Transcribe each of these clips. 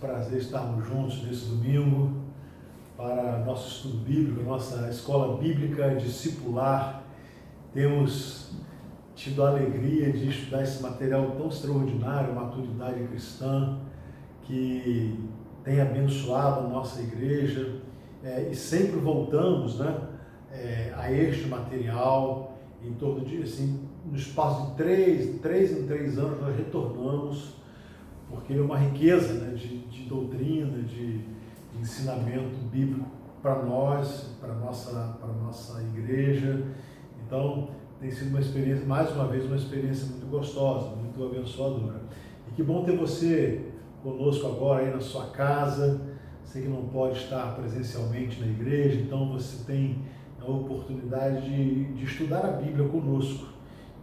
Prazer estarmos juntos nesse domingo para nosso estudo bíblico, nossa escola bíblica discipular. Temos tido a alegria de estudar esse material tão extraordinário, Maturidade Cristã, que tem abençoado a nossa igreja, e sempre voltamos a este material em torno de, assim, no espaço de 3 em 3 anos nós retornamos, porque é uma riqueza de doutrina, de ensinamento bíblico para nós, para nossa igreja. Então, tem sido uma experiência, mais uma vez, uma experiência muito gostosa, muito abençoadora. E que bom ter você conosco agora aí na sua casa. Sei que não pode estar presencialmente na igreja, então você tem a oportunidade de estudar a Bíblia conosco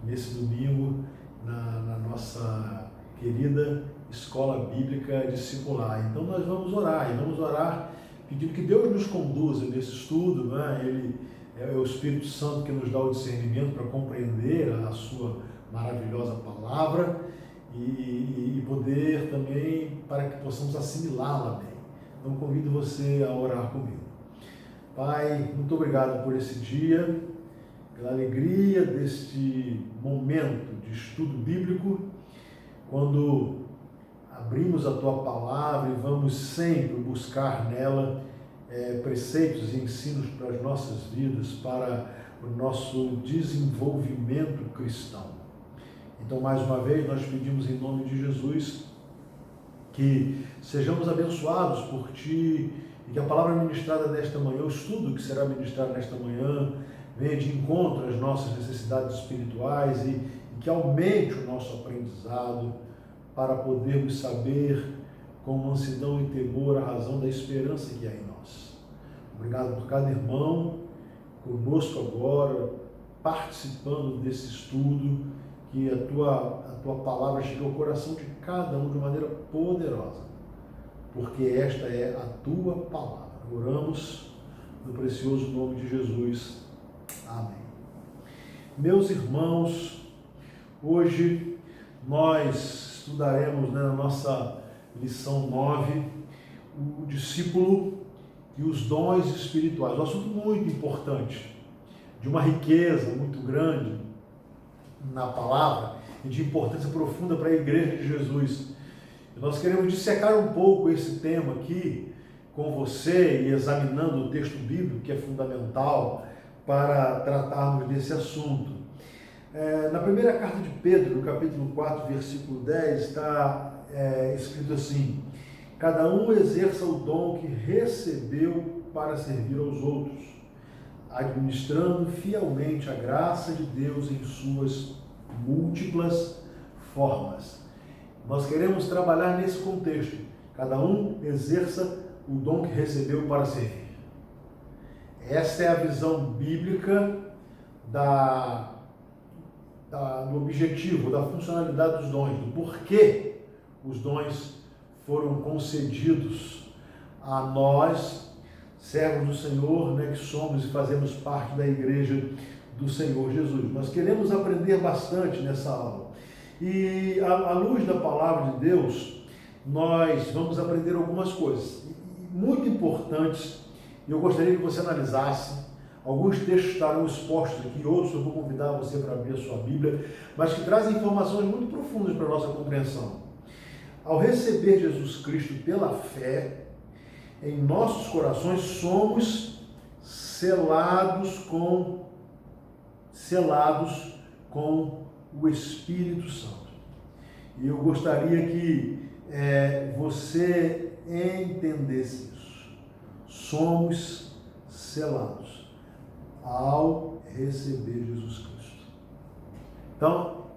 nesse domingo na nossa querida Escola Bíblica Discipular. Então nós vamos orar pedindo que Deus nos conduza nesse estudo, Ele é o Espírito Santo que nos dá o discernimento para compreender a sua maravilhosa palavra e poder também para que possamos assimilá-la bem. Então convido você a orar comigo. Pai, muito obrigado por esse dia, pela alegria deste momento de estudo bíblico, quando abrimos a Tua Palavra e vamos sempre buscar nela preceitos e ensinos para as nossas vidas, para o nosso desenvolvimento cristão. Então, mais uma vez, nós pedimos em nome de Jesus que sejamos abençoados por Ti e que a palavra ministrada nesta manhã, o estudo que será ministrado nesta manhã, venha de encontro às nossas necessidades espirituais e que aumente o nosso aprendizado para podermos saber com mansidão e temor a razão da esperança que há em nós. Obrigado por cada irmão conosco agora, participando desse estudo, que a tua palavra chegue ao coração de cada um de maneira poderosa, porque esta é a Tua palavra. Oramos no precioso nome de Jesus. Amém. Meus irmãos, hoje nós estudaremos na nossa lição 9 o discípulo e os dons espirituais. Um assunto muito importante, de uma riqueza muito grande na palavra e de importância profunda para a igreja de Jesus. E nós queremos dissecar um pouco esse tema aqui com você e examinando o texto bíblico, que é fundamental para tratarmos desse assunto. Na primeira carta de Pedro, no capítulo 4, versículo 10, está escrito assim: cada um exerça o dom que recebeu para servir aos outros, administrando fielmente a graça de Deus em suas múltiplas formas. Nós queremos trabalhar nesse contexto. Cada um exerça o dom que recebeu para servir. Essa é a visão bíblica do objetivo, da funcionalidade dos dons, do porquê os dons foram concedidos a nós, servos do Senhor, que somos e fazemos parte da igreja do Senhor Jesus. Nós queremos aprender bastante nessa aula. E à luz da palavra de Deus, nós vamos aprender algumas coisas muito importantes. Eu gostaria que você analisasse. Alguns textos estarão expostos aqui, outros eu vou convidar você para abrir a sua Bíblia, mas que trazem informações muito profundas para a nossa compreensão. Ao receber Jesus Cristo pela fé, em nossos corações somos selados com o Espírito Santo. E eu gostaria que você entendesse isso. Somos selados ao receber Jesus Cristo. Então,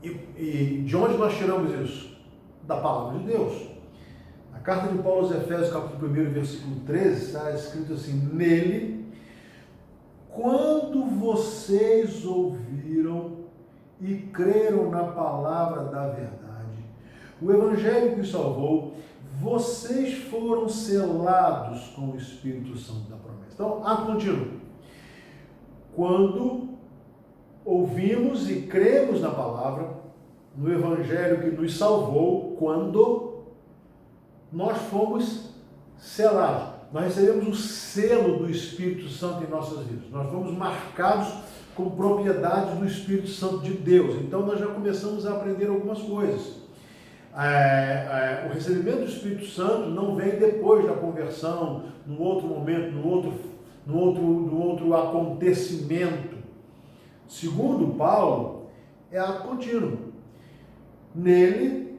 e de onde nós tiramos isso? Da palavra de Deus. Na carta de Paulo aos Efésios, capítulo 1, versículo 13, está escrito assim: nele, quando vocês ouviram e creram na palavra da verdade, o evangelho que os salvou, vocês foram selados com o Espírito Santo da promessa. Então, ato contínuo. Quando ouvimos e cremos na palavra, no evangelho que nos salvou, quando nós fomos selados. Nós recebemos o selo do Espírito Santo em nossas vidas. Nós fomos marcados com propriedade do Espírito Santo de Deus. Então nós já começamos a aprender algumas coisas. O recebimento do Espírito Santo não vem depois da conversão, num outro momento, num outro acontecimento. Segundo Paulo, é ato contínuo. Nele,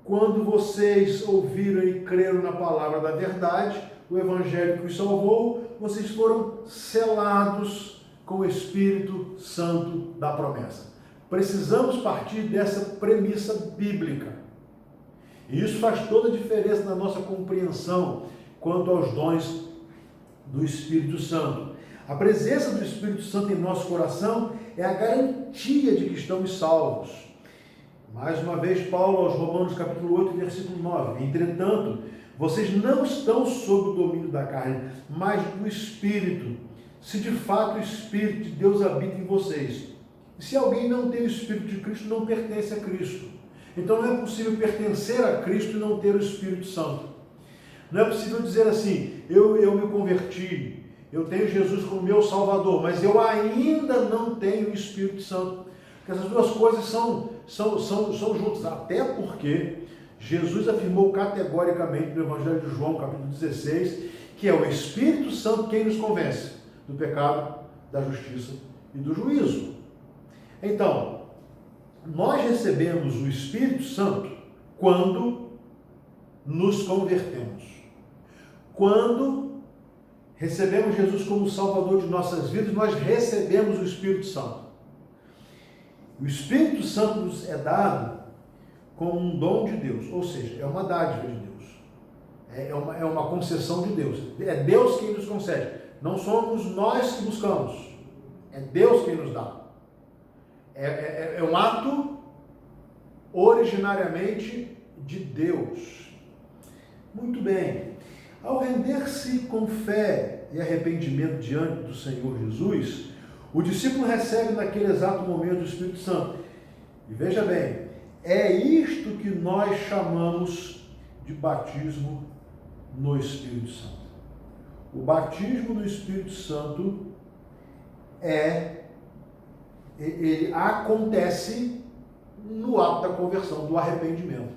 quando vocês ouviram e creram na palavra da verdade, o Evangelho que os salvou, vocês foram selados com o Espírito Santo da promessa. Precisamos partir dessa premissa bíblica. E isso faz toda a diferença na nossa compreensão quanto aos dons do Espírito Santo. A presença do Espírito Santo em nosso coração é a garantia de que estamos salvos. Mais uma vez, Paulo aos Romanos capítulo 8, versículo 9. Entretanto, vocês não estão sob o domínio da carne, mas do Espírito, se de fato o Espírito de Deus habita em vocês. E se alguém não tem o Espírito de Cristo, não pertence a Cristo. Então não é possível pertencer a Cristo e não ter o Espírito Santo. Não é possível dizer assim, eu me converti, eu tenho Jesus como meu Salvador, mas eu ainda não tenho o Espírito Santo. Porque essas duas coisas são juntas, até porque Jesus afirmou categoricamente no Evangelho de João, capítulo 16, que é o Espírito Santo quem nos convence do pecado, da justiça e do juízo. Então, nós recebemos o Espírito Santo quando nos convertemos. Quando recebemos Jesus como Salvador de nossas vidas, nós recebemos o Espírito Santo. O Espírito Santo nos é dado como um dom de Deus, ou seja, é uma dádiva de Deus, é uma concessão de Deus. É Deus quem nos concede, não somos nós que buscamos, é Deus quem nos dá. É um ato originariamente de Deus. Muito bem. Ao render-se com fé e arrependimento diante do Senhor Jesus, o discípulo recebe naquele exato momento o Espírito Santo. E veja bem, é isto que nós chamamos de batismo no Espírito Santo. O batismo no Espírito Santo ele acontece no ato da conversão, do arrependimento.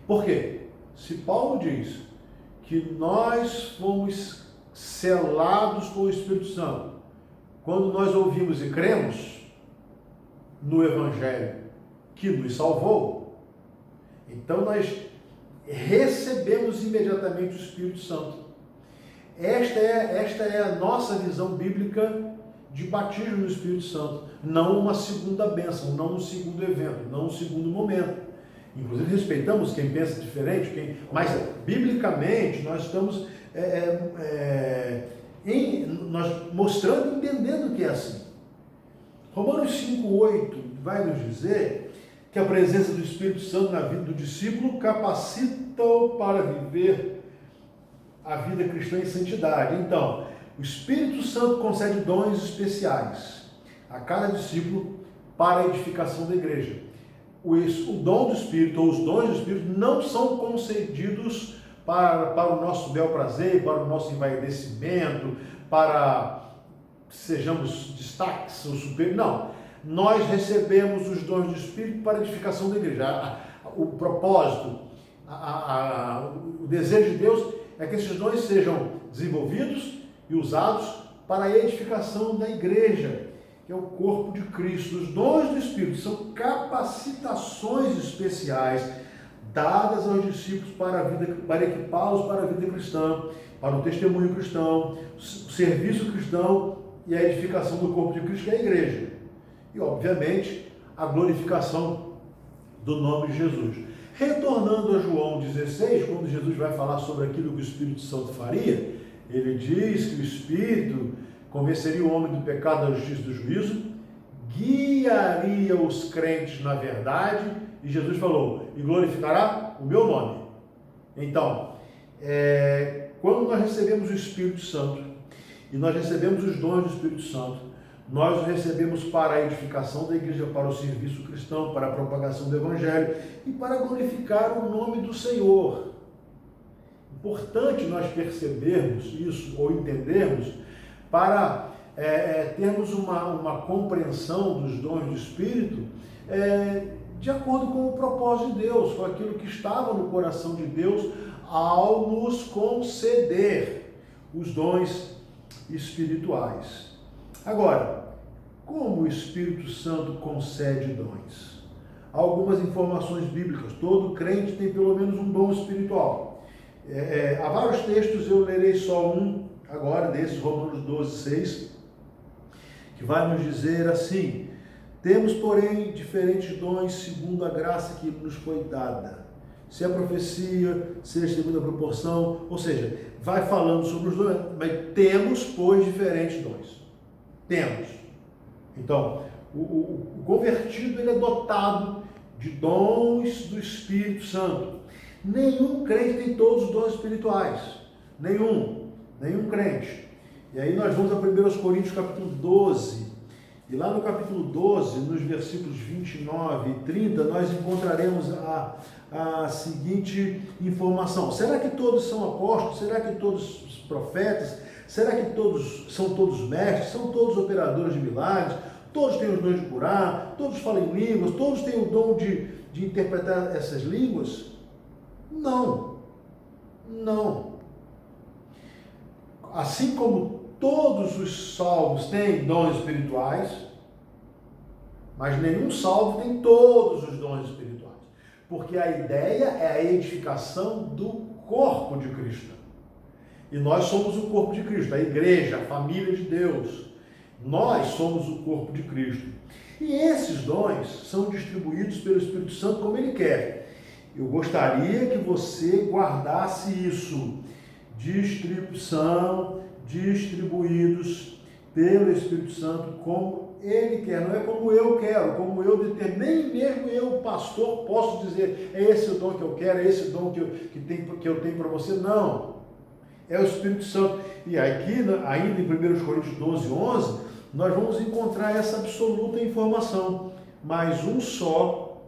Por quê? Se Paulo diz que nós fomos selados com o Espírito Santo quando nós ouvimos e cremos no Evangelho que nos salvou, então nós recebemos imediatamente o Espírito Santo. Esta é a nossa visão bíblica de batismo no Espírito Santo, não uma segunda bênção, não um segundo evento, não um segundo momento. Inclusive respeitamos quem pensa diferente, mas biblicamente nós estamos nós mostrando e entendendo que é assim. Romanos 5,8 vai nos dizer que a presença do Espírito Santo na vida do discípulo capacita-o para viver a vida cristã em santidade. Então, o Espírito Santo concede dons especiais a cada discípulo para a edificação da igreja. O dom do Espírito, ou os dons do Espírito, não são concedidos para o nosso bel prazer, para o nosso envaidecimento, para que sejamos destaques ou superiores. Não. Nós recebemos os dons do Espírito para a edificação da igreja. O propósito, o desejo de Deus é que esses dons sejam desenvolvidos e usados para a edificação da igreja, que é o corpo de Cristo. Os dons do Espírito são capacitações especiais dadas aos discípulos para equipá-los para a vida cristã, para o testemunho cristão, o serviço cristão e a edificação do corpo de Cristo, que é a igreja. E, obviamente, a glorificação do nome de Jesus. Retornando a João 16, quando Jesus vai falar sobre aquilo que o Espírito Santo faria, ele diz que o Espírito convenceria o homem do pecado, da justiça e do juízo, guiaria os crentes na verdade, e Jesus falou, e glorificará o meu nome. Então, quando nós recebemos o Espírito Santo, e nós recebemos os dons do Espírito Santo, Nós os recebemos para a edificação da igreja, para o serviço cristão, para a propagação do evangelho e para glorificar o nome do Senhor. Importante nós percebermos isso ou entendermos para termos uma compreensão dos dons do Espírito de acordo com o propósito de Deus, com aquilo que estava no coração de Deus ao nos conceder os dons espirituais. Agora, como o Espírito Santo concede dons? Algumas informações bíblicas. Todo crente tem pelo menos um dom espiritual. Há vários textos, eu lerei só um agora, desses Romanos 12:6, que vai nos dizer assim: temos, porém, diferentes dons segundo a graça que nos foi dada. Se a profecia, seja segundo a proporção, ou seja, vai falando sobre os dons, mas temos, pois, diferentes dons. Temos. Então, o convertido ele é dotado de dons do Espírito Santo. Nenhum crente tem todos os dons espirituais. Nenhum crente. E aí nós vamos a 1 Coríntios capítulo 12. E lá no capítulo 12, nos versículos 29 e 30, nós encontraremos a seguinte informação. Será que todos são apóstolos? Será que todos os profetas? Será que são todos mestres? São todos operadores de milagres? Todos têm os dons de curar? Todos falam em línguas? Todos têm o dom de interpretar essas línguas? Não. Assim como todos os salvos têm dons espirituais, mas nenhum salvo tem todos os dons espirituais. Porque a ideia é a edificação do corpo de Cristo. E nós somos o corpo de Cristo, a igreja, a família de Deus. Nós somos o corpo de Cristo. E esses dons são distribuídos pelo Espírito Santo como Ele quer. Eu gostaria que você guardasse isso. Distribuídos pelo Espírito Santo como Ele quer. Não é como eu quero, como eu determino. Nem mesmo eu, pastor, posso dizer, é esse o dom que eu quero, é esse o dom que eu tenho para você. Não. É o Espírito Santo. E aqui, ainda em 1 Coríntios 12:11, nós vamos encontrar essa absoluta informação. Mas um só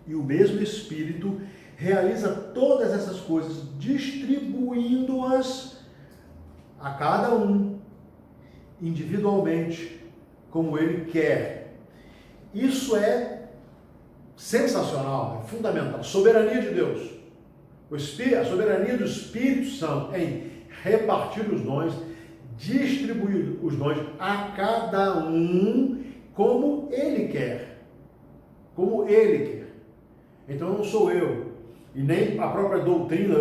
e o mesmo Espírito realiza todas essas coisas, distribuindo-as a cada um, individualmente, como Ele quer. Isso é sensacional, é fundamental. A soberania de Deus, a soberania do Espírito Santo em repartir os dons, distribuir os dons a cada um como Ele quer. Como Ele quer. Então não sou eu, e nem a própria doutrina,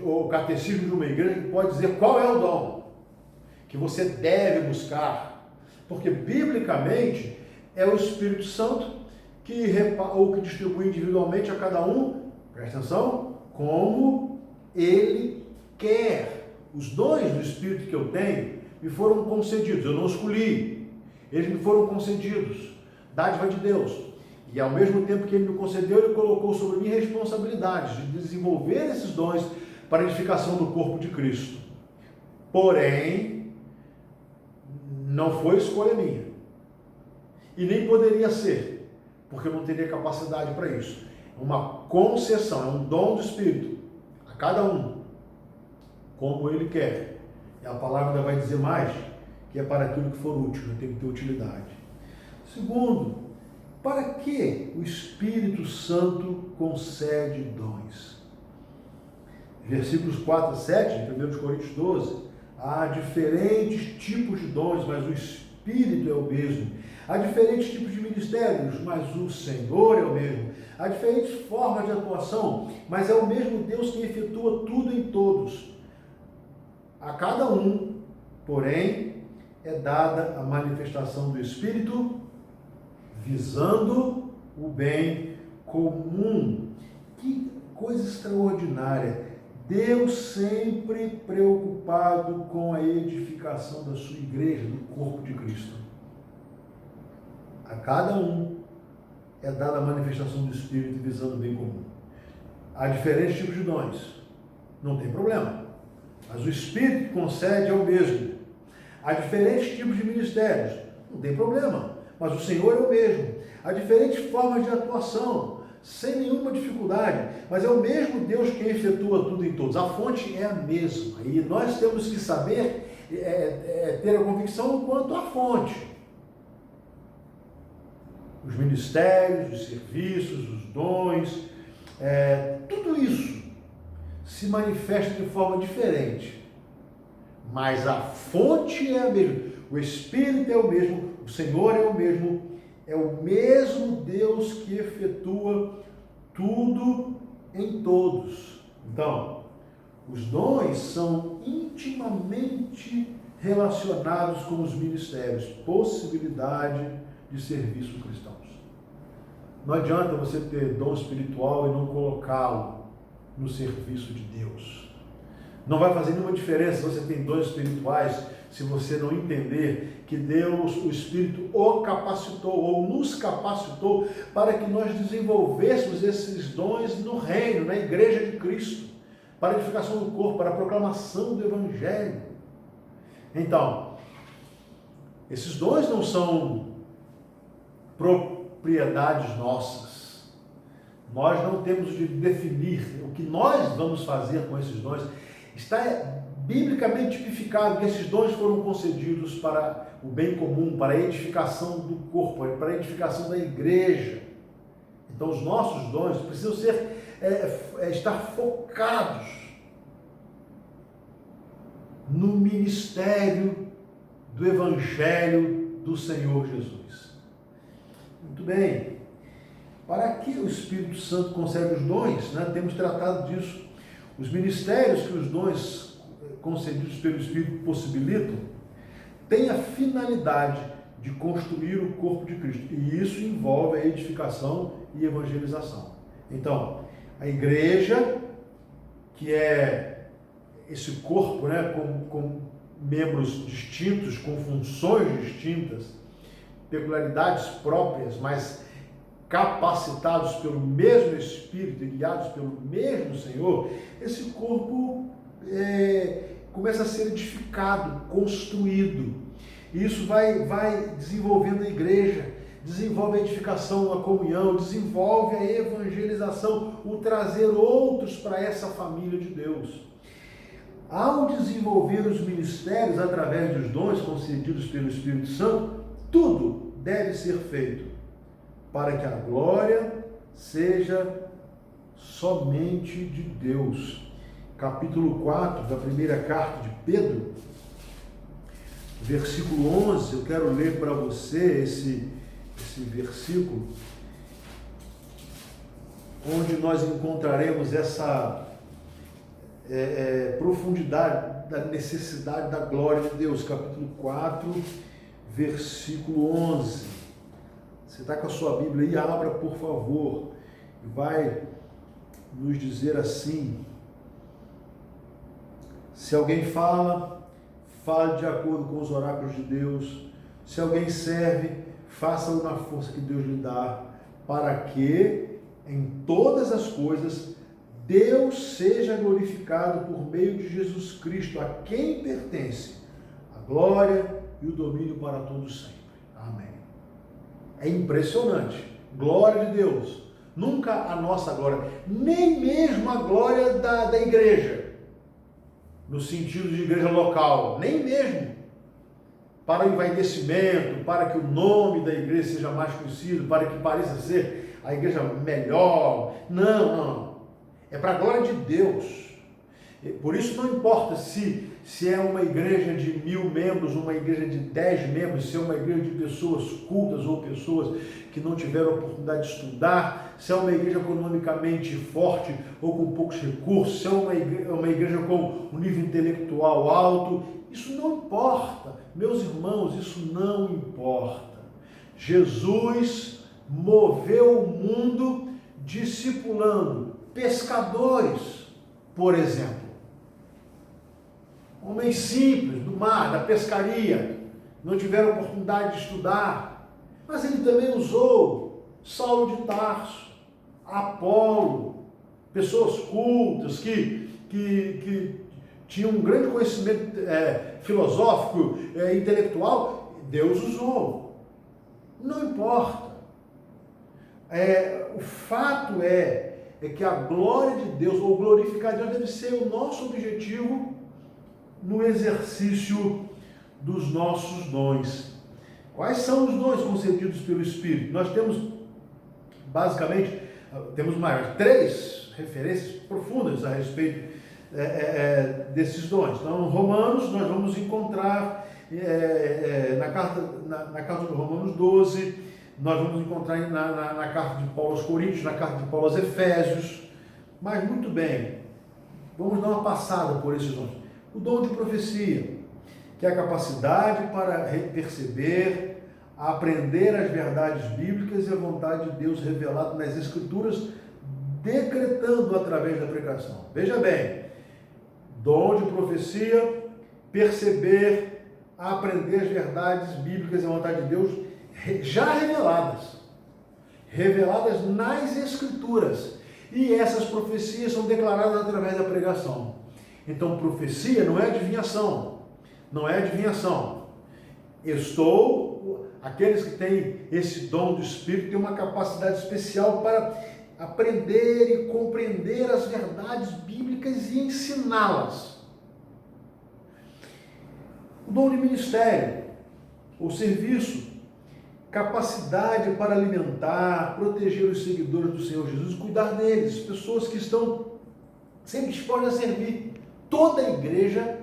o catecismo de uma igreja que pode dizer qual é o dom que você deve buscar. Porque, biblicamente, é o Espírito Santo que distribui individualmente a cada um, presta atenção, como Ele quer. Os dons do Espírito que eu tenho me foram concedidos, eu não escolhi, eles me foram concedidos, dádiva de Deus. E ao mesmo tempo que Ele me concedeu, Ele colocou sobre mim responsabilidade de desenvolver esses dons para a edificação do corpo de Cristo. Porém, não foi escolha minha. E nem poderia ser, porque eu não teria capacidade para isso. É uma concessão, é um dom do Espírito, a cada um, como Ele quer. E a palavra ainda vai dizer mais, que é para aquilo que for útil, tem que ter utilidade. Segundo, para que o Espírito Santo concede dons? Versículos 4 a 7, de 1 Coríntios 12, há diferentes tipos de dons, mas o Espírito é o mesmo. Há diferentes tipos de ministérios, mas o Senhor é o mesmo. Há diferentes formas de atuação, mas é o mesmo Deus que efetua tudo em todos. A cada um, porém, é dada a manifestação do Espírito, visando o bem comum. Que coisa extraordinária! Deus sempre preocupado com a edificação da sua igreja, do corpo de Cristo. A cada um é dada a manifestação do Espírito visando o bem comum. Há diferentes tipos de dons, não tem problema, mas o Espírito que concede é o mesmo. Há diferentes tipos de ministérios, Não tem problema, mas o Senhor é o mesmo. Há diferentes formas de atuação, sem nenhuma dificuldade, mas é o mesmo Deus que efetua tudo em todos. A fonte é a mesma, e nós temos que saber, ter a convicção quanto à fonte. Os ministérios, os serviços, os dons, tudo isso se manifesta de forma diferente, mas a fonte é a mesma. O Espírito é o mesmo, o Senhor é o mesmo Deus que efetua tudo em todos. Então, os dons são intimamente relacionados com os ministérios, possibilidade de serviço cristãos. Não adianta você ter dom espiritual e não colocá-lo no serviço de Deus. Não vai fazer nenhuma diferença se você tem dons espirituais, se você não entender que Deus, o Espírito, o capacitou ou nos capacitou para que nós desenvolvêssemos esses dons no reino, na igreja de Cristo, para a edificação do corpo, para a proclamação do Evangelho. Então, esses dons não são propriedades nossas. Nós não temos de definir o que nós vamos fazer com esses dons. Está biblicamente tipificado que esses dons foram concedidos para o bem comum, para a edificação do corpo, para a edificação da igreja. Então, os nossos dons precisam estar focados no ministério do Evangelho do Senhor Jesus. Muito bem. Para que o Espírito Santo concede os dons, temos tratado disso. Os ministérios que os dons concedidos pelo Espírito possibilitam têm a finalidade de construir o corpo de Cristo. E isso envolve a edificação e evangelização. Então, a igreja, que é esse corpo, com membros distintos, com funções distintas, peculiaridades próprias, mas capacitados pelo mesmo Espírito e guiados pelo mesmo Senhor, esse corpo começa a ser edificado, construído. E isso vai desenvolvendo a igreja, desenvolve a edificação, a comunhão, desenvolve a evangelização, o trazer outros para essa família de Deus. Ao desenvolver os ministérios através dos dons concedidos pelo Espírito Santo, tudo deve ser feito para que a glória seja somente de Deus. Capítulo 4 da primeira carta de Pedro, versículo 11, eu quero ler para você esse versículo, onde nós encontraremos essa profundidade da necessidade da glória de Deus. Capítulo 4, versículo 11. Você está com a sua Bíblia aí? Abra, por favor. Vai nos dizer assim: se alguém fala, fale de acordo com os oráculos de Deus. Se alguém serve, faça-o na força que Deus lhe dá, para que em todas as coisas Deus seja glorificado por meio de Jesus Cristo, a quem pertence a glória e o domínio para todos sempre. Amém. É impressionante. Glória de Deus. Nunca a nossa glória, nem mesmo a glória da igreja, no sentido de igreja local, nem mesmo para o envaidecimento, para que o nome da igreja seja mais conhecido, para que pareça ser a igreja melhor. Não. É para a glória de Deus. Por isso não importa se é uma igreja de 1000 membros, uma igreja de 10 membros, se é uma igreja de pessoas cultas ou pessoas que não tiveram oportunidade de estudar, se é uma igreja economicamente forte ou com poucos recursos, se é uma igreja com um nível intelectual alto, isso não importa. Meus irmãos, isso não importa. Jesus moveu o mundo discipulando pescadores, por exemplo. Homens simples, do mar, da pescaria, não tiveram oportunidade de estudar, mas ele também usou Saulo de Tarso, Apolo, pessoas cultas que tinham um grande conhecimento filosófico, intelectual. Deus usou. Não importa. O fato é que a glória de Deus, ou glorificar Deus, deve ser o nosso objetivo no exercício dos nossos dons. Quais são os dons concedidos pelo Espírito? Nós temos, basicamente, três referências profundas a respeito desses dons. Então, Romanos, nós vamos encontrar na carta de Romanos 12, nós vamos encontrar na carta de Paulo aos Coríntios, na carta de Paulo aos Efésios. Mas, muito bem, vamos dar uma passada por esses dons. O dom de profecia, que é a capacidade para perceber, aprender as verdades bíblicas e a vontade de Deus revelada nas Escrituras, decretando através da pregação. Veja bem, dom de profecia, perceber, aprender as verdades bíblicas e a vontade de Deus já reveladas nas Escrituras. E essas profecias são declaradas através da pregação. Então, profecia não é adivinhação. Não é adivinhação. Aqueles que têm esse dom do Espírito têm uma capacidade especial para aprender e compreender as verdades bíblicas e ensiná-las. O dom de ministério, ou serviço, capacidade para alimentar, proteger os seguidores do Senhor Jesus, cuidar deles, pessoas que estão sempre dispostas a servir. Toda a igreja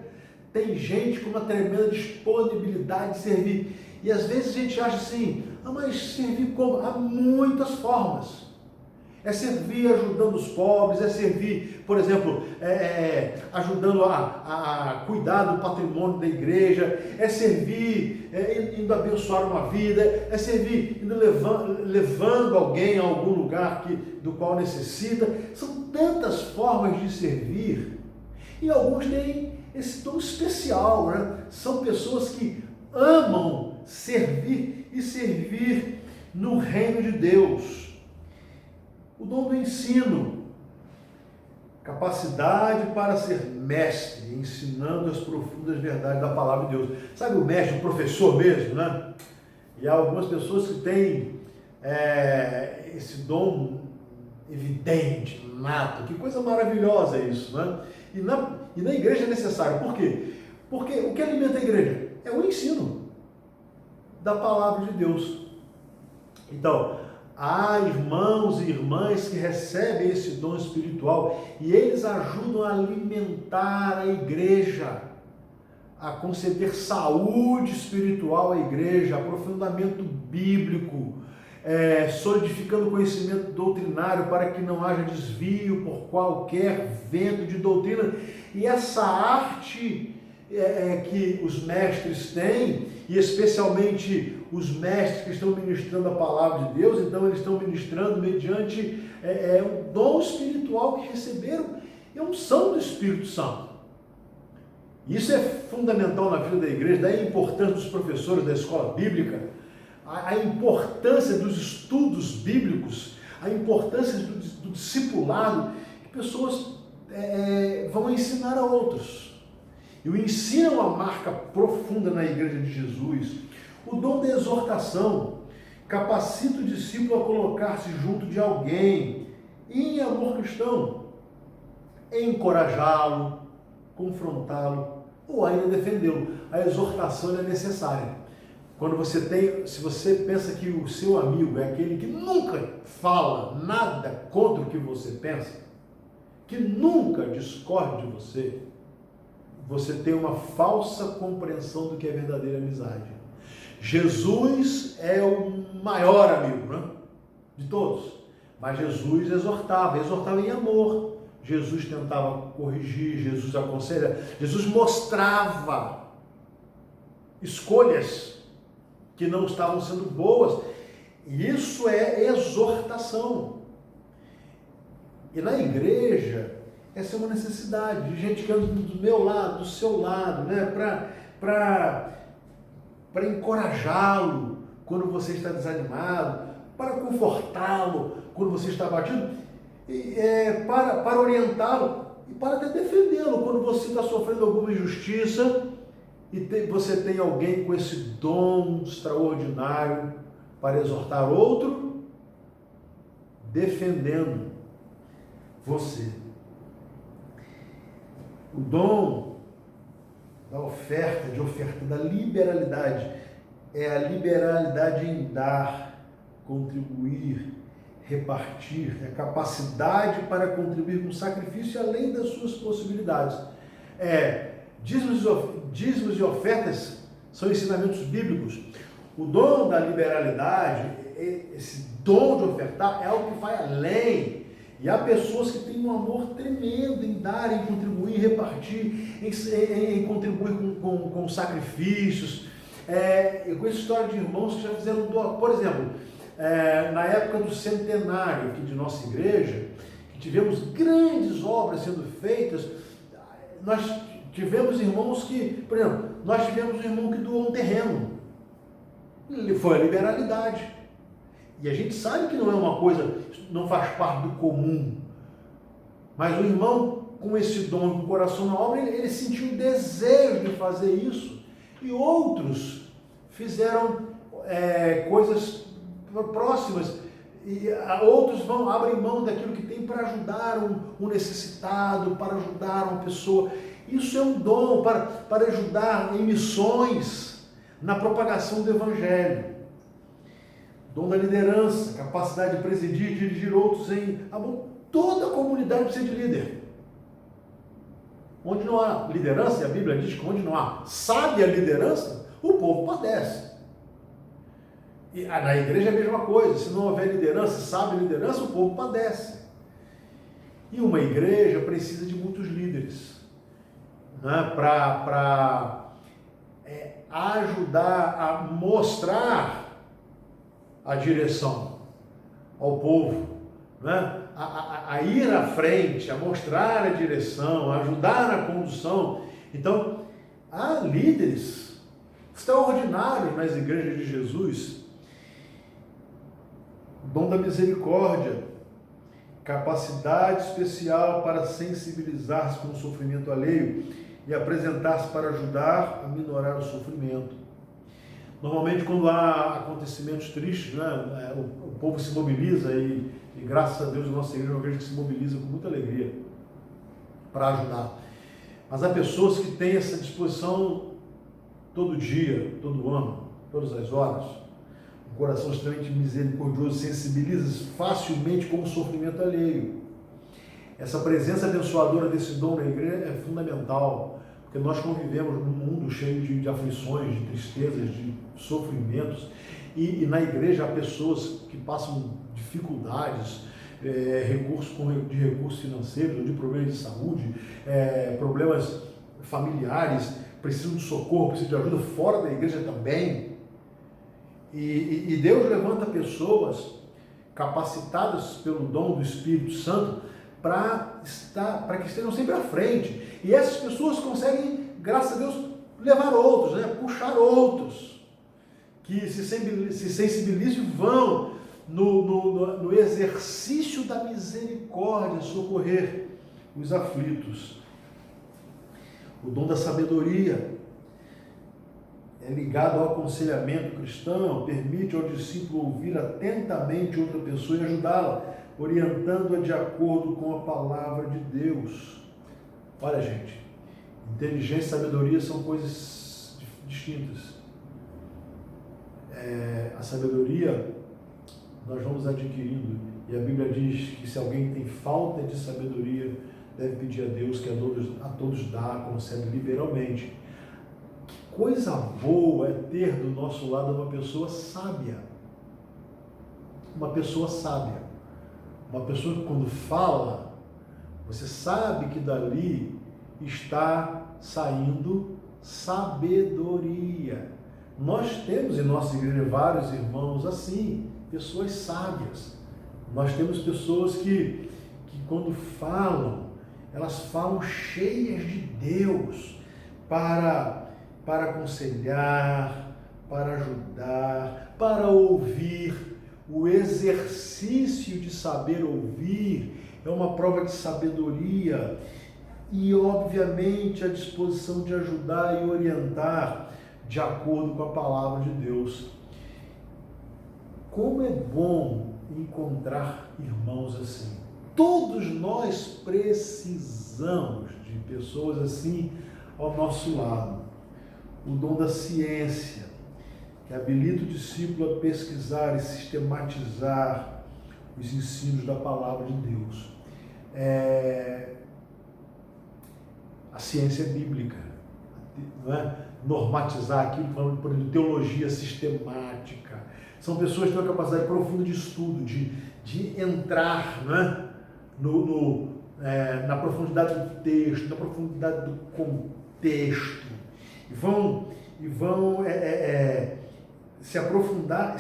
tem gente com uma tremenda disponibilidade de servir. E às vezes a gente acha assim, mas servir como? Há muitas formas. É servir ajudando os pobres, é servir, por exemplo, ajudando a cuidar do patrimônio da igreja, é servir indo abençoar uma vida, é servir indo levando alguém a algum lugar do qual necessita. São tantas formas de servir. E alguns têm esse dom especial, né? São pessoas que amam servir e servir no reino de Deus. O dom do ensino, capacidade para ser mestre, ensinando as profundas verdades da palavra de Deus. Sabe o mestre, o professor mesmo, né? E há algumas pessoas que têm esse dom evidente, nato. Que coisa maravilhosa isso, né? E na igreja é necessário. Por quê? Porque o que alimenta a igreja é o ensino da palavra de Deus. Então, há irmãos e irmãs que recebem esse dom espiritual e eles ajudam a alimentar a igreja, a conceder saúde espiritual à igreja, aprofundamento bíblico, solidificando o conhecimento doutrinário para que não haja desvio por qualquer vento de doutrina. E essa arte que os mestres têm, e especialmente os mestres que estão ministrando a palavra de Deus, então eles estão ministrando mediante o dom espiritual que receberam, é a unção do Espírito Santo. Isso é fundamental na vida da igreja, daí a importância dos professores da escola bíblica, a importância dos estudos bíblicos, a importância do discipulado, que pessoas vão ensinar a outros. E o ensino é uma marca profunda na igreja de Jesus. O dom da exortação capacita o discípulo a colocar-se junto de alguém e, em amor cristão, encorajá-lo, confrontá-lo ou ainda defendê-lo. A exortação é necessária. Se você pensa que o seu amigo é aquele que nunca fala nada contra o que você pensa, que nunca discorde de você, você tem uma falsa compreensão do que é verdadeira amizade. Jesus é o maior amigo, né? De todos, mas Jesus exortava em amor. Jesus tentava corrigir, Jesus aconselha, Jesus mostrava escolhas que não estavam sendo boas. E isso é exortação. E na igreja, essa é uma necessidade de gente que anda do meu lado, do seu lado, né? Para encorajá-lo quando você está desanimado, para confortá-lo quando você está abatido, para orientá-lo e para até defendê-lo quando você está sofrendo alguma injustiça você tem alguém com esse dom extraordinário para exortar outro, defendendo você. O dom da oferta, da liberalidade, é a liberalidade em dar, contribuir, repartir, é a capacidade para contribuir com sacrifício além das suas possibilidades. Dízimos e ofertas são ensinamentos bíblicos. O dom da liberalidade, esse dom de ofertar, é algo que vai além. E há pessoas que têm um amor tremendo em dar, em contribuir, em repartir, em contribuir com sacrifíos. Eu conheço história de irmãos que já fizeram doação. Por exemplo, na época do centenário aqui de nossa igreja, que tivemos grandes obras sendo feitas, nós tivemos irmãos que, por exemplo, nós tivemos um irmão que doou um terreno. Foi a liberalidade. E a gente sabe que não é uma coisa, não faz parte do comum. Mas o irmão, com esse dom, com o coração na obra, ele sentiu o desejo de fazer isso. E outros fizeram coisas próximas. E outros abrem mão daquilo que tem para ajudar um necessitado, para ajudar uma pessoa. Isso é um dom para ajudar em missões, na propagação do Evangelho. Dom da liderança, capacidade de presidir e dirigir outros em amor. Toda a comunidade precisa de líder. Onde não há liderança, e a Bíblia diz que onde não há sábia liderança, o povo padece. E na igreja é a mesma coisa, se não houver liderança, sábia liderança, o povo padece. E uma igreja precisa de muitos líderes, né, para ajudar a mostrar a direção ao povo, né? A ir à frente, a mostrar a direção, a ajudar na condução. Então, há líderes extraordinários nas igrejas de Jesus. Dom da misericórdia, capacidade especial para sensibilizar-se com o sofrimento alheio e apresentar-se para ajudar a minorar o sofrimento. Normalmente, quando há acontecimentos tristes, né, o povo se mobiliza e graças a Deus a nossa igreja é uma igreja que se mobiliza com muita alegria para ajudar. Mas há pessoas que têm essa disposição todo dia, todo ano, todas as horas. Um coração extremamente misericordioso, sensibiliza-se facilmente com o sofrimento alheio. Essa presença abençoadora desse dom na igreja é fundamental, porque nós convivemos num mundo cheio de aflições, de tristezas, de sofrimentos, e na igreja há pessoas que passam dificuldades, recursos financeiros, de problemas de saúde, problemas familiares, precisam de socorro, precisam de ajuda fora da igreja também. E Deus levanta pessoas capacitadas pelo dom do Espírito Santo para que estejam sempre à frente. E essas pessoas conseguem, graças a Deus, levar outros, né? Puxar outros, que se sensibilizem e vão no exercício da misericórdia, socorrer os aflitos. O dom da sabedoria é ligado ao aconselhamento cristão, permite ao discípulo ouvir atentamente outra pessoa e ajudá-la, orientando-a de acordo com a palavra de Deus. Olha, gente, inteligência e sabedoria são coisas distintas. A sabedoria nós vamos adquirindo, e a Bíblia diz que se alguém tem falta de sabedoria, deve pedir a Deus, que a todos dá, concede liberalmente. Que coisa boa é ter do nosso lado uma pessoa sábia. Uma pessoa sábia. Uma pessoa que quando fala, você sabe que dali está saindo sabedoria. Nós temos em nossa igreja vários irmãos assim, pessoas sábias. Nós temos pessoas que quando falam, elas falam cheias de Deus para aconselhar, para ajudar, para ouvir. O exercício de saber ouvir é uma prova de sabedoria. e, obviamente, a disposição de ajudar e orientar de acordo com a palavra de Deus. Como é bom encontrar irmãos assim. Todos nós precisamos de pessoas assim ao nosso lado. O dom da ciência, que habilita o discípulo a pesquisar e sistematizar os ensinos da palavra de Deus. A ciência bíblica, não é? Normatizar aquilo, falando, por exemplo, teologia sistemática. São pessoas que têm uma capacidade profunda de estudo, de entrar, não é? Na profundidade do texto, na profundidade do contexto, e vão se aprofundar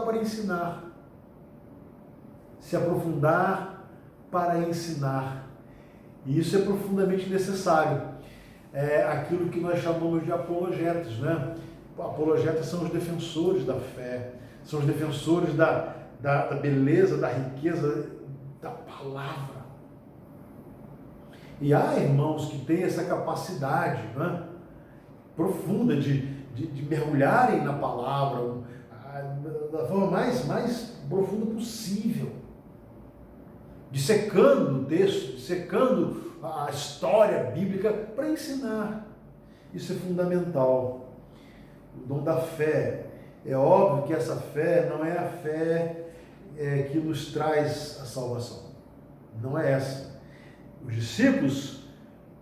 para ensinar. Se aprofundar para ensinar. E isso é profundamente necessário. É aquilo que nós chamamos de apologetas, né? Apologetas são os defensores da fé, são os defensores da beleza, da riqueza da palavra. E há irmãos que têm essa capacidade, né, profunda de mergulharem na palavra da forma mais profunda possível, dissecando o texto, dissecando a história bíblica para ensinar. Isso é fundamental. O dom da fé. É óbvio que essa fé não é a fé que nos traz a salvação. Não é essa. Os discípulos,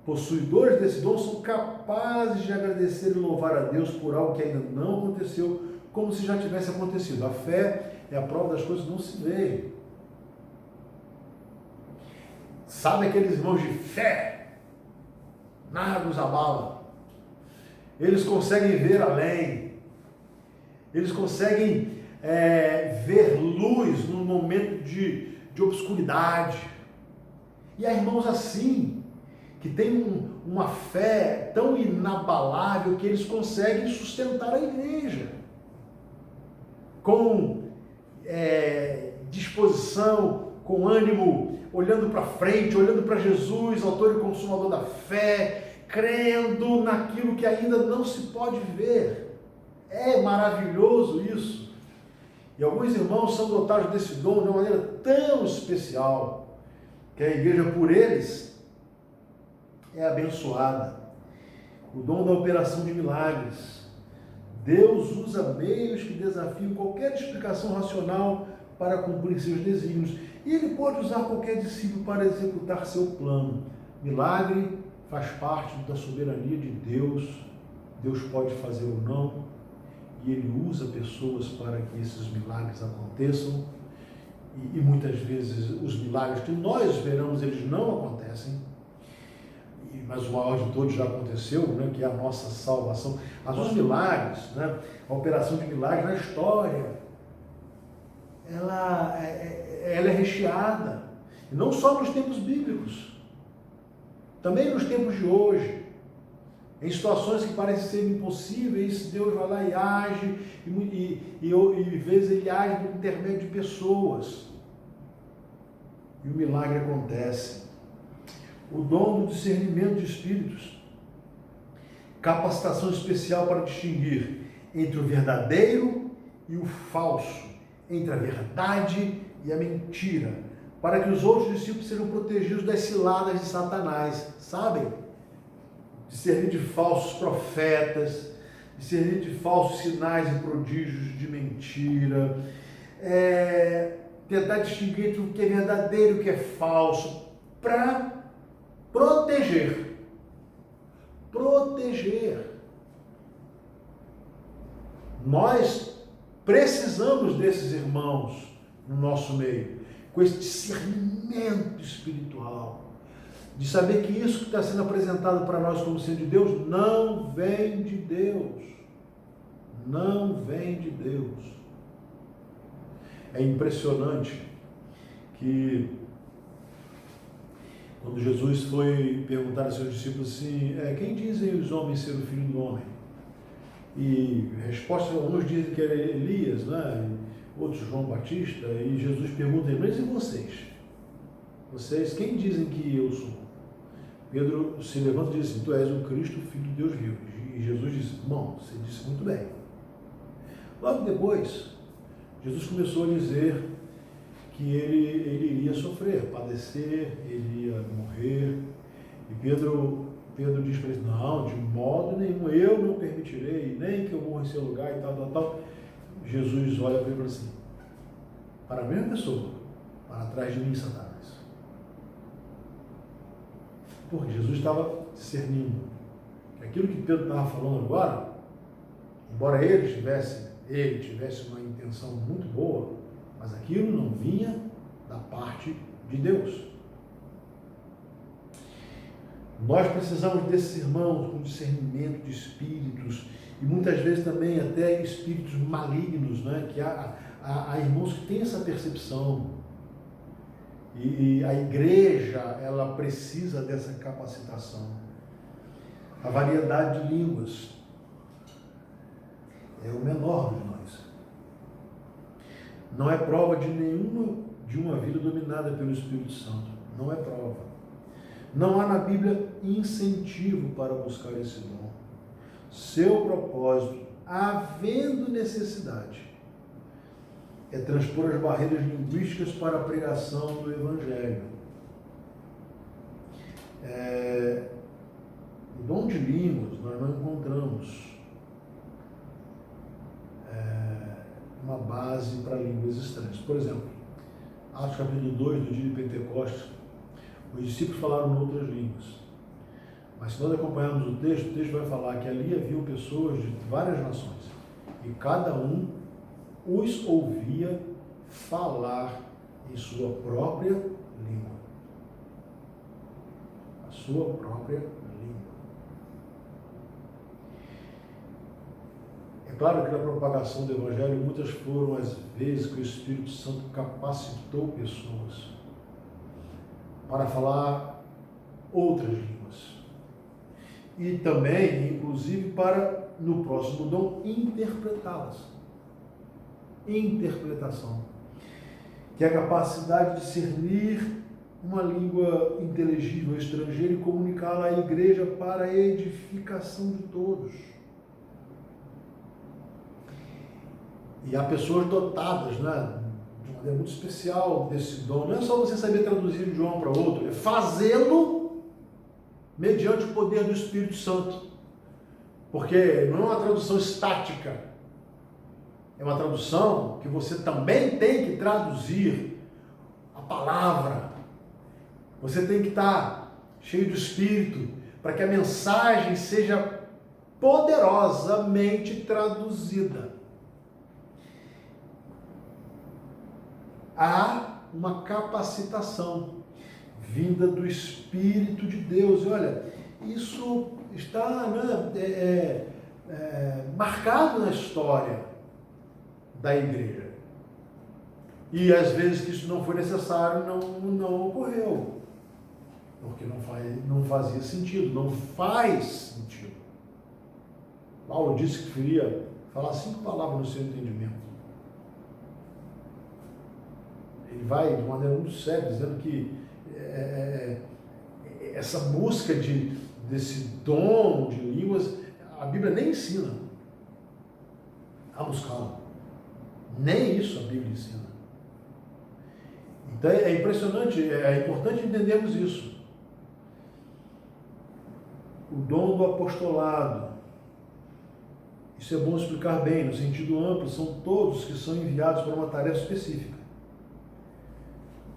possuidores desse dom, são capazes de agradecer e louvar a Deus por algo que ainda não aconteceu, como se já tivesse acontecido. A fé é a prova das coisas que não se veem. Sabe aqueles irmãos de fé? Nada os abala. Eles conseguem ver além. Eles conseguem ver luz num momento de obscuridade. E há irmãos assim, que têm uma fé tão inabalável que eles conseguem sustentar a igreja. Com disposição, com ânimo, olhando para frente, olhando para Jesus, autor e consumador da fé, crendo naquilo que ainda não se pode ver. É maravilhoso isso. E alguns irmãos são dotados desse dom de uma maneira tão especial que a igreja, por eles, é abençoada. O dom da operação de milagres. Deus usa meios que desafiam qualquer explicação racional para cumprir seus desígnios. E Ele pode usar qualquer discípulo para executar seu plano. Milagre faz parte da soberania de Deus. Deus pode fazer ou não. E Ele usa pessoas para que esses milagres aconteçam. E muitas vezes os milagres que nós esperamos, eles não acontecem. Mas o maior de todos já aconteceu, né, que é a nossa salvação. Mas os milagres, né, a operação de milagres na história, ela é recheada. E não só nos tempos bíblicos, também nos tempos de hoje. Em situações que parecem ser impossíveis, Deus vai lá e age, e às vezes Ele age por intermédio de pessoas. E o milagre acontece. O dom do discernimento de espíritos. Capacitação especial para distinguir entre o verdadeiro e o falso, entre a verdade e a mentira, para que os outros discípulos sejam protegidos das ciladas de Satanás, sabem? Discernir de falsos profetas, discernir de falsos sinais e prodígios de mentira, tentar distinguir entre o que é verdadeiro e o que é falso, para proteger. Nós precisamos desses irmãos no nosso meio, com esse discernimento espiritual, de saber que isso que está sendo apresentado para nós como sendo de Deus, não vem de Deus. Não vem de Deus. É impressionante que quando Jesus foi perguntar aos seus discípulos assim, quem dizem os homens ser o Filho do Homem? E a resposta, alguns dizem que era Elias, né? Outros João Batista, e Jesus pergunta a eles, mas e vocês? Vocês, quem dizem que eu sou? Pedro se levanta e diz assim: tu és o Cristo, filho de Deus vivo. E Jesus disse: irmão, você disse muito bem. Logo depois, Jesus começou a dizer que ele iria sofrer, padecer, ele ia morrer. E Pedro diz para ele: não, de modo nenhum, eu não permitirei, nem que eu morra em seu lugar e tal. Jesus olha para ele e fala assim: para a mesma pessoa, para trás de mim, Satanás. Porque Jesus estava discernindo que aquilo que Pedro estava falando agora, embora ele tivesse uma intenção muito boa, mas aquilo não vinha da parte de Deus. Nós precisamos desses irmãos com discernimento de espíritos, e muitas vezes também até espíritos malignos, né? Que há irmãos que têm essa percepção. E a igreja, ela precisa dessa capacitação. A variedade de línguas é o menor de nós. Não é prova de uma vida dominada pelo Espírito Santo. Não é prova. Não há na Bíblia incentivo para buscar esse dom. Seu propósito, havendo necessidade, é transpor as barreiras linguísticas para a pregação do Evangelho. O dom de línguas nós não encontramos uma base para línguas estranhas. Por exemplo, Atos capítulo 2, do dia de Pentecostes, os discípulos falaram em outras línguas. Mas se nós acompanharmos o texto vai falar que ali haviam pessoas de várias nações, e cada um os ouvia falar em sua própria língua. A sua própria língua. É claro que na propagação do Evangelho, muitas foram as vezes que o Espírito Santo capacitou pessoas para falar outras línguas. E também, inclusive, para, no próximo dom, interpretá-las. Interpretação, que é a capacidade de discernir uma língua inteligível estrangeira e comunicá-la à igreja para a edificação de todos. E há pessoas dotadas, né, de uma maneira muito especial desse dom. Não é só você saber traduzir de um idioma para outro, é fazê-lo mediante o poder do Espírito Santo. Porque não é uma tradução estática. É uma tradução que você também tem que traduzir a palavra. Você tem que estar cheio do Espírito para que a mensagem seja poderosamente traduzida. Há uma capacitação vinda do Espírito de Deus. E olha, isso está marcado na história da igreja. E às vezes que isso não foi necessário, não ocorreu. Porque não fazia sentido, não faz sentido. Paulo disse que queria falar 5 palavras no seu entendimento. Ele vai de uma maneira muito séria, dizendo que essa busca desse dom de línguas, a Bíblia nem ensina a buscá-lo. Nem isso a Bíblia ensina. Então é impressionante, é importante entendermos isso. O dom do apostolado. Isso é bom explicar bem, no sentido amplo, são todos que são enviados para uma tarefa específica,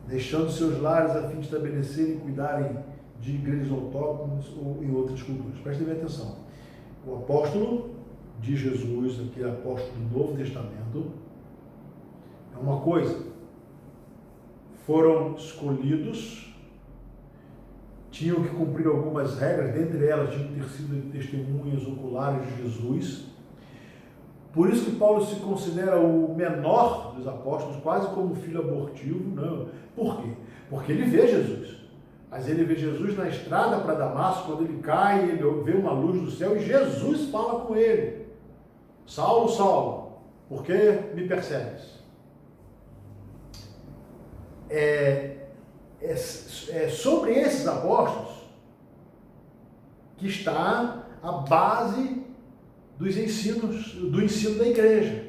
deixando seus lares a fim de estabelecerem e cuidarem de igrejas autóctones ou em outras culturas. Prestem bem atenção. O apóstolo de Jesus, aquele apóstolo do Novo Testamento, é uma coisa. Foram escolhidos, tinham que cumprir algumas regras, dentre elas tinham que ter sido testemunhas oculares de Jesus. Por isso que Paulo se considera o menor dos apóstolos, quase como filho abortivo. Não. Por quê? Porque ele vê Jesus. Mas ele vê Jesus na estrada para Damasco, quando ele cai, ele vê uma luz do céu e Jesus fala com ele. Saulo, Saulo, por que me persegues? É sobre esses apóstolos que está à base dos ensinos, do ensino da igreja.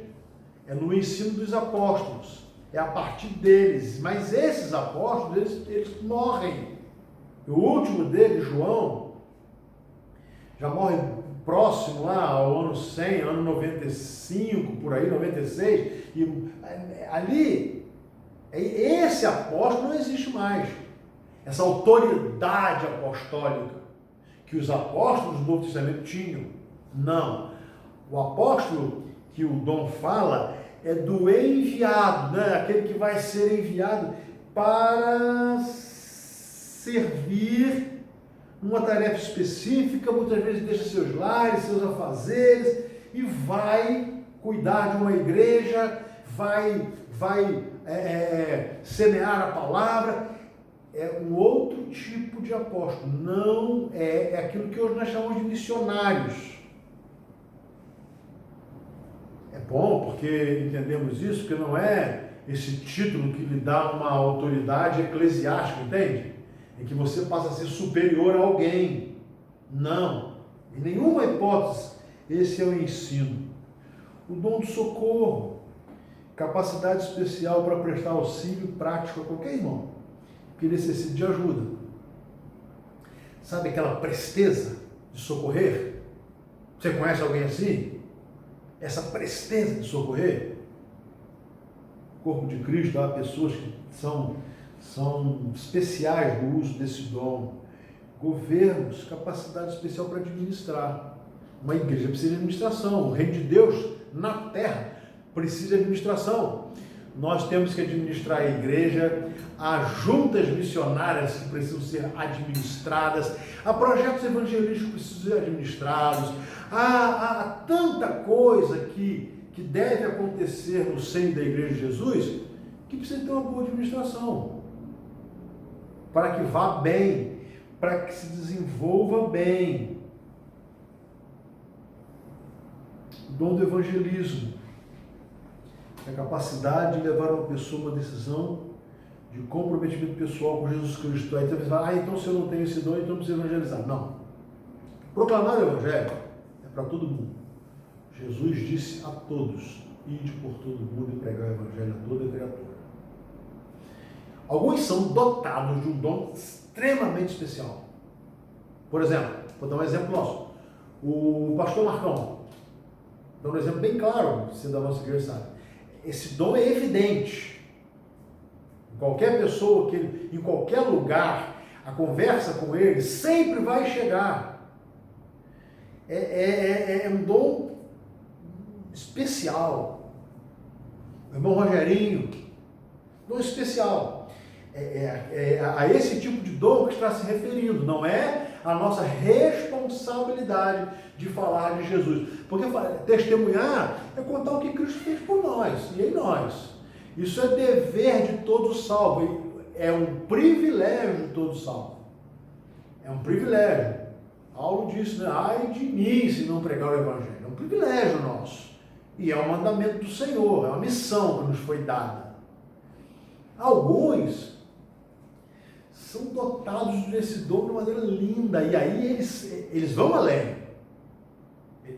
É no ensino dos apóstolos. É a partir deles. Mas esses apóstolos, eles morrem. O último deles, João, já morre próximo lá ao ano 100, ano 95, por aí, 96. E ali, esse apóstolo não existe mais. Essa autoridade apostólica que os apóstolos do Novo Testamento tinham. Não. O apóstolo que o Dom fala é do enviado, né? Aquele que vai ser enviado para servir numa tarefa específica, muitas vezes deixa seus lares, seus afazeres e vai cuidar de uma igreja, vai semear a palavra. É um outro tipo de apóstolo, não é aquilo que hoje nós chamamos de missionários. É bom porque entendemos isso, que não é esse título que lhe dá uma autoridade eclesiástica, entende? Em que você passa a ser superior a alguém. Não, em nenhuma hipótese, esse é o ensino. O dom do socorro, capacidade especial para prestar auxílio prático a qualquer irmão que necessite de ajuda. Sabe aquela presteza de socorrer? Você conhece alguém assim? Essa presteza de socorrer? O corpo de Cristo há pessoas que são especiais no uso desse dom. Governos, capacidade especial para administrar. Uma igreja precisa de administração. O reino de Deus na terra precisa de administração. Nós temos que administrar a igreja, há juntas missionárias que precisam ser administradas, há projetos evangelísticos que precisam ser administrados, há tanta coisa que deve acontecer no seio da igreja de Jesus, que precisa ter uma boa administração, para que vá bem, para que se desenvolva bem. O dom do evangelismo, a capacidade de levar uma pessoa a uma decisão de comprometimento pessoal com Jesus Cristo. Aí você fala, então se eu não tenho esse dom, então não preciso evangelizar. Não. Proclamar o evangelho é para todo mundo. Jesus disse a todos, ide por todo mundo e pregar o evangelho a toda criatura. Alguns são dotados de um dom extremamente especial. Por exemplo, vou dar um exemplo nosso. O pastor Marcão, dá um exemplo bem claro, você da nossa igreja sabe. Esse dom é evidente. Qualquer pessoa, em qualquer lugar, a conversa com ele sempre vai chegar. É um dom especial. O irmão Rogerinho, dom especial. A esse tipo de dom que está se referindo, não é a nossa responsabilidade de falar de Jesus. Porque testemunhar é contar o que Cristo fez por nós e em nós. Isso é dever de todo salvo, é um privilégio de todo salvo. É um privilégio. Paulo disse, né? Ai de mim se não pregar o evangelho. É um privilégio nosso. E é um mandamento do Senhor, é uma missão que nos foi dada. Alguns são dotados desse dom de uma maneira linda, e aí eles vão além,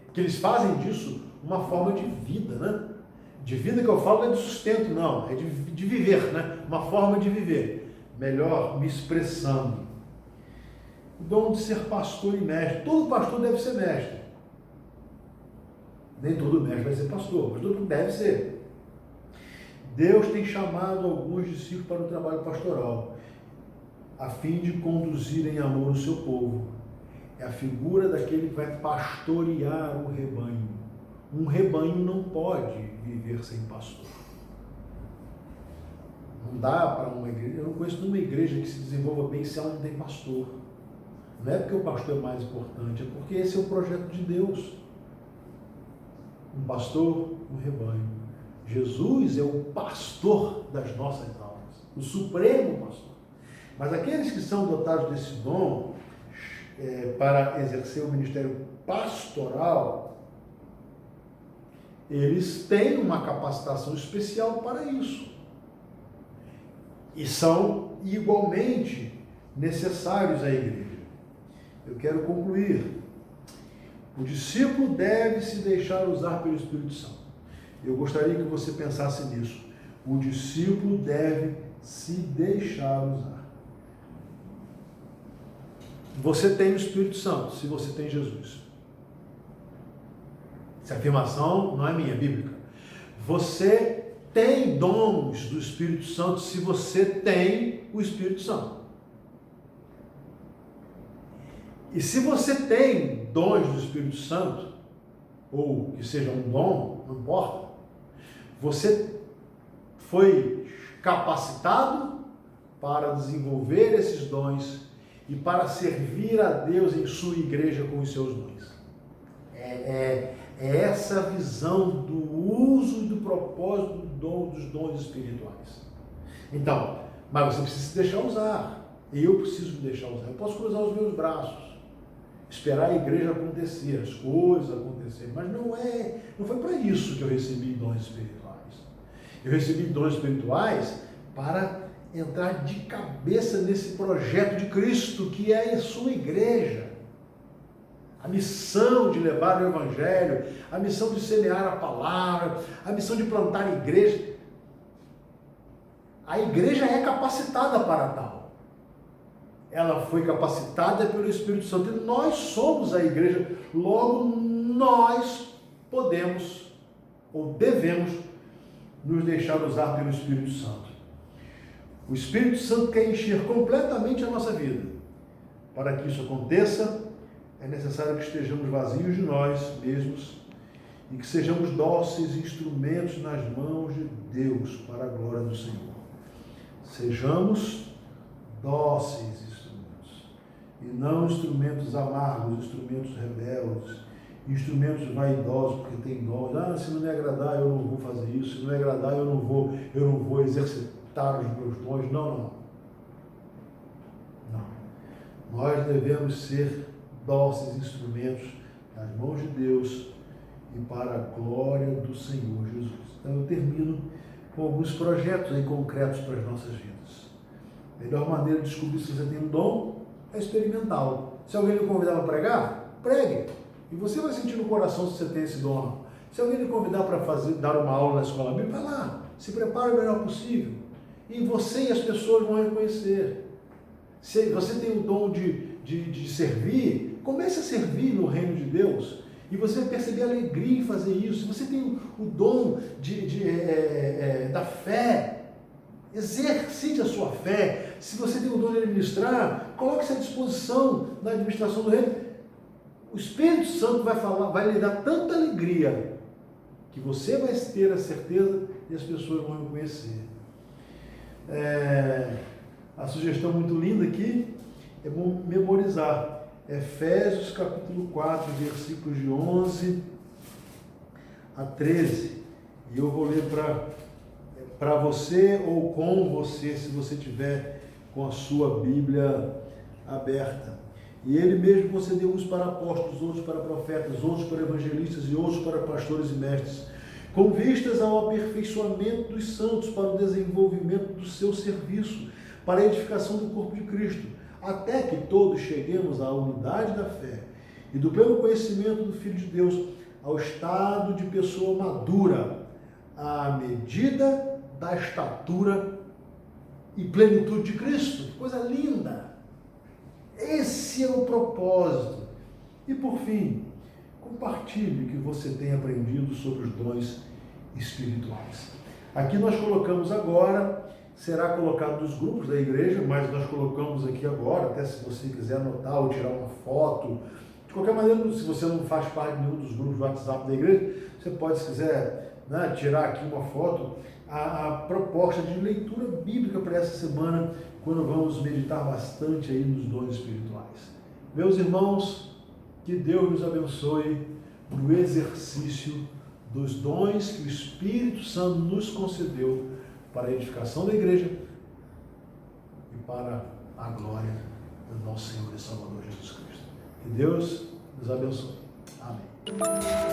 porque eles fazem disso uma forma de vida, né? De vida que eu falo não é de sustento, não, é de viver, né? Uma forma de viver, melhor me expressando. O dom de ser pastor e mestre, todo pastor deve ser mestre, nem todo mestre vai ser pastor, mas todo mundo deve ser. Deus tem chamado alguns discípulos para o trabalho pastoral, a fim de conduzir em amor o seu povo. É a figura daquele que vai pastorear o rebanho. Um rebanho não pode viver sem pastor. Não dá para uma igreja, eu não conheço nenhuma igreja que se desenvolva bem se ela não tem pastor. Não é porque o pastor é mais importante, é porque esse é o projeto de Deus. Um pastor, um rebanho. Jesus é o pastor das nossas almas, o supremo pastor. Mas aqueles que são dotados desse dom para exercer o ministério pastoral, eles têm uma capacitação especial para isso. E são igualmente necessários à igreja. eu quero concluir. O discípulo deve se deixar usar pelo Espírito Santo. Eu gostaria que você pensasse nisso. O discípulo deve se deixar usar. Você tem o Espírito Santo, se você tem Jesus. Essa afirmação não é minha, é bíblica. Você tem dons do Espírito Santo, se você tem o Espírito Santo. E se você tem dons do Espírito Santo, ou que seja um dom, não importa, você foi capacitado para desenvolver esses dons e para servir a Deus em sua igreja com os seus dons. É essa a visão do uso e do propósito dos dons espirituais. Então, mas você precisa se deixar usar. Eu preciso me deixar usar. Eu posso cruzar os meus braços, esperar a igreja acontecer, as coisas acontecerem, mas não foi para isso que eu recebi dons espirituais. Eu recebi dons espirituais para entrar de cabeça nesse projeto de Cristo, que é a sua igreja. A missão de levar o Evangelho, a missão de semear a palavra, a missão de plantar a igreja. A igreja é capacitada para tal. Ela foi capacitada pelo Espírito Santo e nós somos a igreja. Logo, nós podemos ou devemos nos deixar usar pelo Espírito Santo. O Espírito Santo quer encher completamente a nossa vida. Para que isso aconteça, é necessário que estejamos vazios de nós mesmos e que sejamos dóceis instrumentos nas mãos de Deus para a glória do Senhor. Sejamos dóceis instrumentos e não instrumentos amargos, instrumentos rebeldes, instrumentos vaidosos porque tem dons. Se não me agradar eu não vou fazer isso, se não me agradar eu não vou exercitar os meus dons. Não. Nós devemos ser dóceis instrumentos nas mãos de Deus e para a glória do Senhor Jesus. Então eu termino com alguns projetos aí concretos para as nossas vidas. A melhor maneira de descobrir se você tem um dom é experimentá-lo. Se alguém lhe convidar para pregar, pregue. E você vai sentir no coração se você tem esse dom ou não. Se alguém lhe convidar para dar uma aula na escola bíblica, vai lá, se prepare o melhor possível. E você e as pessoas vão reconhecer. Se você tem o dom de servir, comece a servir no reino de Deus e você vai perceber alegria em fazer isso. Se você tem o dom da fé, exercite a sua fé. Se você tem o dom de administrar, coloque-se à disposição na administração do reino. O Espírito Santo vai lhe dar tanta alegria que você vai ter a certeza e as pessoas vão reconhecer. A sugestão muito linda aqui é memorizar Efésios capítulo 4, versículos de 11 a 13. E eu vou ler para você ou com você, se você tiver com a sua Bíblia aberta. E ele mesmo concedeu uns para apóstolos, outros para profetas, outros para evangelistas e outros para pastores e mestres, com vistas ao aperfeiçoamento dos santos, para o desenvolvimento do seu serviço, para a edificação do corpo de Cristo, até que todos cheguemos à unidade da fé e do pleno conhecimento do Filho de Deus, ao estado de pessoa madura, à medida da estatura e plenitude de Cristo. Que coisa linda! Esse é o propósito. E por fim, compartilhe o que você tem aprendido sobre os dons espirituais. Aqui nós colocamos agora, será colocado nos grupos da igreja, mas nós colocamos aqui agora, até se você quiser anotar ou tirar uma foto. De qualquer maneira, se você não faz parte de nenhum dos grupos do WhatsApp da igreja, você pode, se quiser, tirar aqui uma foto, a proposta de leitura bíblica para essa semana, quando vamos meditar bastante aí nos dons espirituais. Meus irmãos, que Deus nos abençoe no exercício dos dons que o Espírito Santo nos concedeu para a edificação da igreja e para a glória do nosso Senhor e Salvador Jesus Cristo. Que Deus nos abençoe. Amém.